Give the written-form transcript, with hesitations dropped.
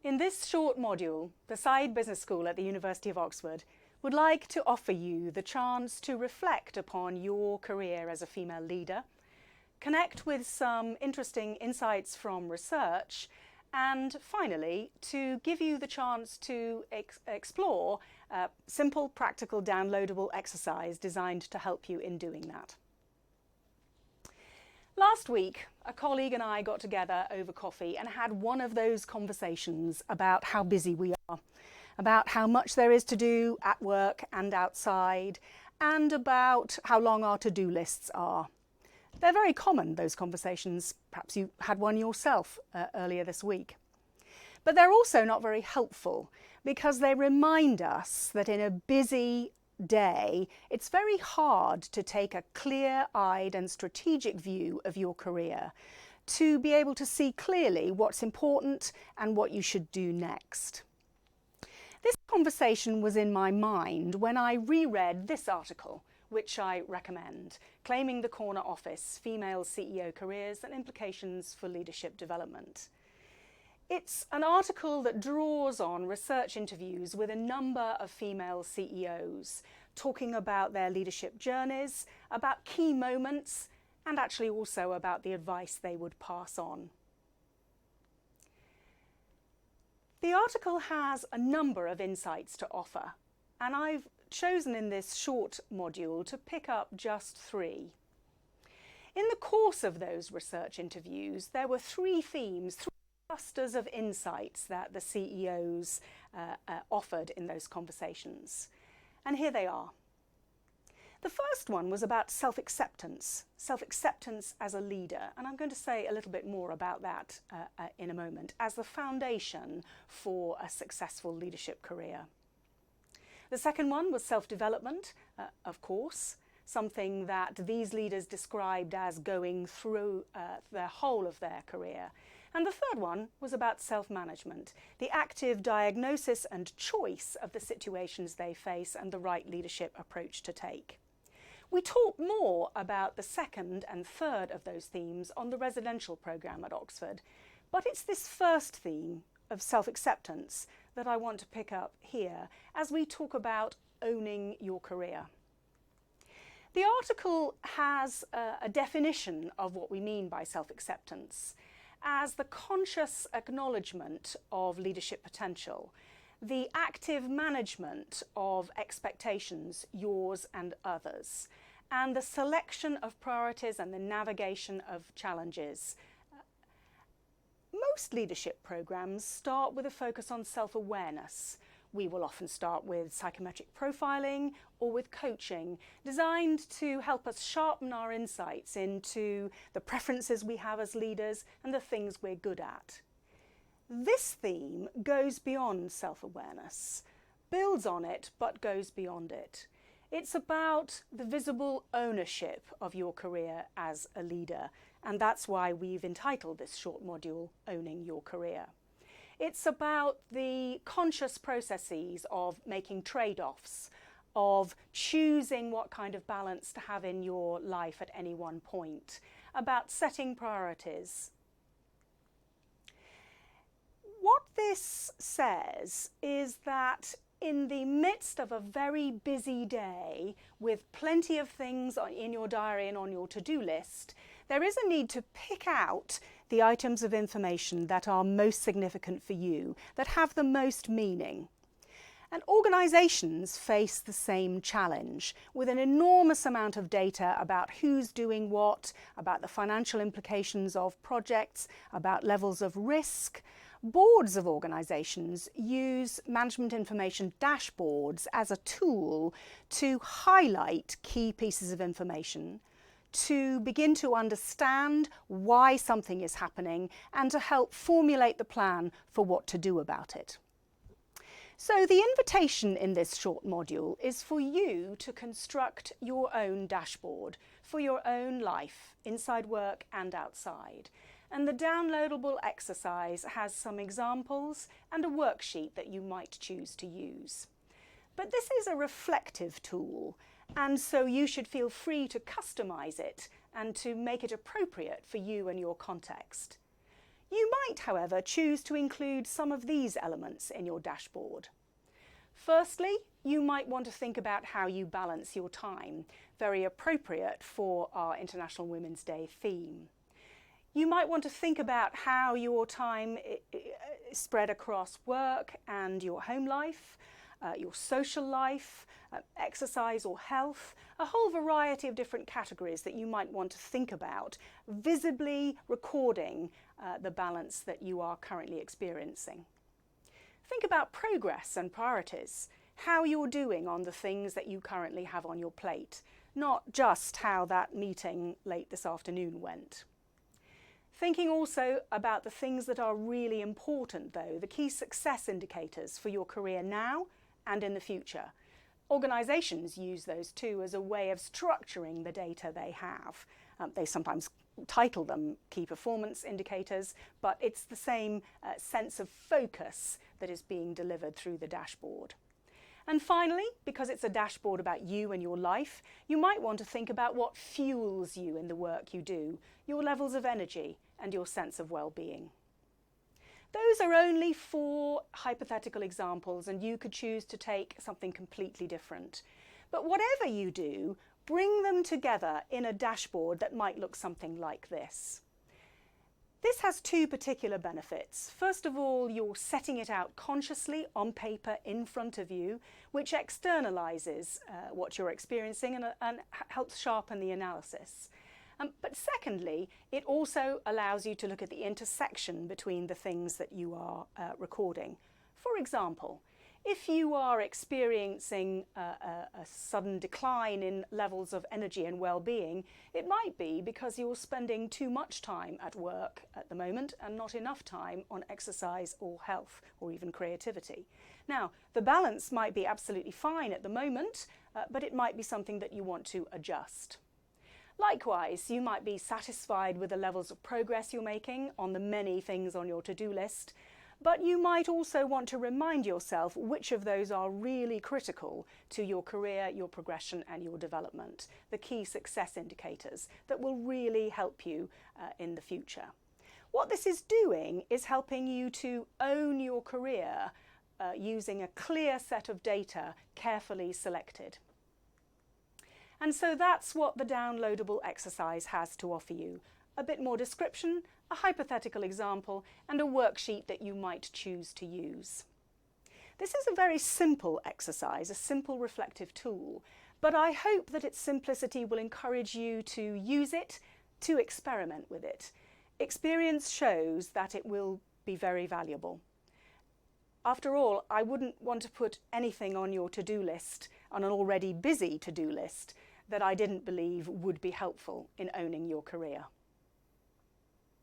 In this short module, the Said Business School at the University of Oxford would like to offer you the chance to reflect upon your career as a female leader, connect with some interesting insights from research, and finally, to give you the chance to explore a simple, practical, downloadable exercise designed to help you in doing that. Last week, a colleague and I got together over coffee and had one of those conversations about how busy we are, about how much there is to do at work and outside, and about how long our to-do lists are. They're very common, those conversations. Perhaps you had one yourself earlier this week. But they're also not very helpful because they remind us that in a busy day, it's very hard to take a clear-eyed and strategic view of your career, to be able to see clearly what's important and what you should do next. This conversation was in my mind when I reread this article, which I recommend, Claiming the Corner Office, Female CEO Careers and Implications for Leadership Development. It's an article that draws on research interviews with a number of female CEOs, talking about their leadership journeys, about key moments, and actually also about the advice they would pass on. The article has a number of insights to offer, and I've chosen in this short module to pick up just three. In the course of those research interviews, there were three themes, three clusters of insights that the CEOs offered in those conversations. And here they are. The first one was about self-acceptance as a leader. And I'm going to say a little bit more about that in a moment, as the foundation for a successful leadership career. The second one was self-development, of course, something that these leaders described as going through the whole of their career. And the third one was about self-management, the active diagnosis and choice of the situations they face and the right leadership approach to take. We talk more about the second and third of those themes on the residential programme at Oxford, but it's this first theme of self-acceptance that I want to pick up here as we talk about owning your career. The article has a definition of what we mean by self-acceptance as the conscious acknowledgement of leadership potential, the active management of expectations, yours and others, and the selection of priorities and the navigation of challenges. Most leadership programs start with a focus on self-awareness. We will often start with psychometric profiling or with coaching, designed to help us sharpen our insights into the preferences we have as leaders and the things we're good at. This theme goes beyond self-awareness, builds on it, but goes beyond it. It's about the visible ownership of your career as a leader, and that's why we've entitled this short module, Owning Your Career. It's about the conscious processes of making trade-offs, of choosing what kind of balance to have in your life at any one point, about setting priorities. What this says is that in the midst of a very busy day with plenty of things in your diary and on your to-do list, there is a need to pick out the items of information that are most significant for you, that have the most meaning. And organisations face the same challenge, with an enormous amount of data about who's doing what, about the financial implications of projects, about levels of risk. Boards of organisations use management information dashboards as a tool to highlight key pieces of information, to begin to understand why something is happening and to help formulate the plan for what to do about it. So the invitation in this short module is for you to construct your own dashboard for your own life, inside work and outside. And the downloadable exercise has some examples and a worksheet that you might choose to use. But this is a reflective tool, and so you should feel free to customise it and to make it appropriate for you and your context. You might, however, choose to include some of these elements in your dashboard. Firstly, you might want to think about how you balance your time, very appropriate for our International Women's Day theme. You might want to think about how your time is spread across work and your home life, your social life, exercise or health, a whole variety of different categories that you might want to think about, visibly recording the balance that you are currently experiencing. Think about progress and priorities, how you're doing on the things that you currently have on your plate, not just how that meeting late this afternoon went. Thinking also about the things that are really important though, the key success indicators for your career now and in the future. Organisations use those too as a way of structuring the data they have. They sometimes title them key performance indicators, but it's the same sense of focus that is being delivered through the dashboard. And finally, because it's a dashboard about you and your life, you might want to think about what fuels you in the work you do, your levels of energy and your sense of well-being. Those are only 4 hypothetical examples, and you could choose to take something completely different. But whatever you do, bring them together in a dashboard that might look something like this. This has 2 particular benefits. First of all, you're setting it out consciously on paper in front of you, which externalizes what you're experiencing and helps sharpen the analysis. But secondly, it also allows you to look at the intersection between the things that you are recording. For example, if you are experiencing a sudden decline in levels of energy and well-being, it might be because you're spending too much time at work at the moment and not enough time on exercise or health or even creativity. Now, the balance might be absolutely fine at the moment, but it might be something that you want to adjust. Likewise, you might be satisfied with the levels of progress you're making on the many things on your to-do list, but you might also want to remind yourself which of those are really critical to your career, your progression and your development, the key success indicators that will really help you in the future. What this is doing is helping you to own your career using a clear set of data carefully selected. And so that's what the downloadable exercise has to offer you. A bit more description, a hypothetical example, and a worksheet that you might choose to use. This is a very simple exercise, a simple reflective tool, but I hope that its simplicity will encourage you to use it, to experiment with it. Experience shows that it will be very valuable. After all, I wouldn't want to put anything on your to-do list, on an already busy to-do list, that I didn't believe would be helpful in owning your career.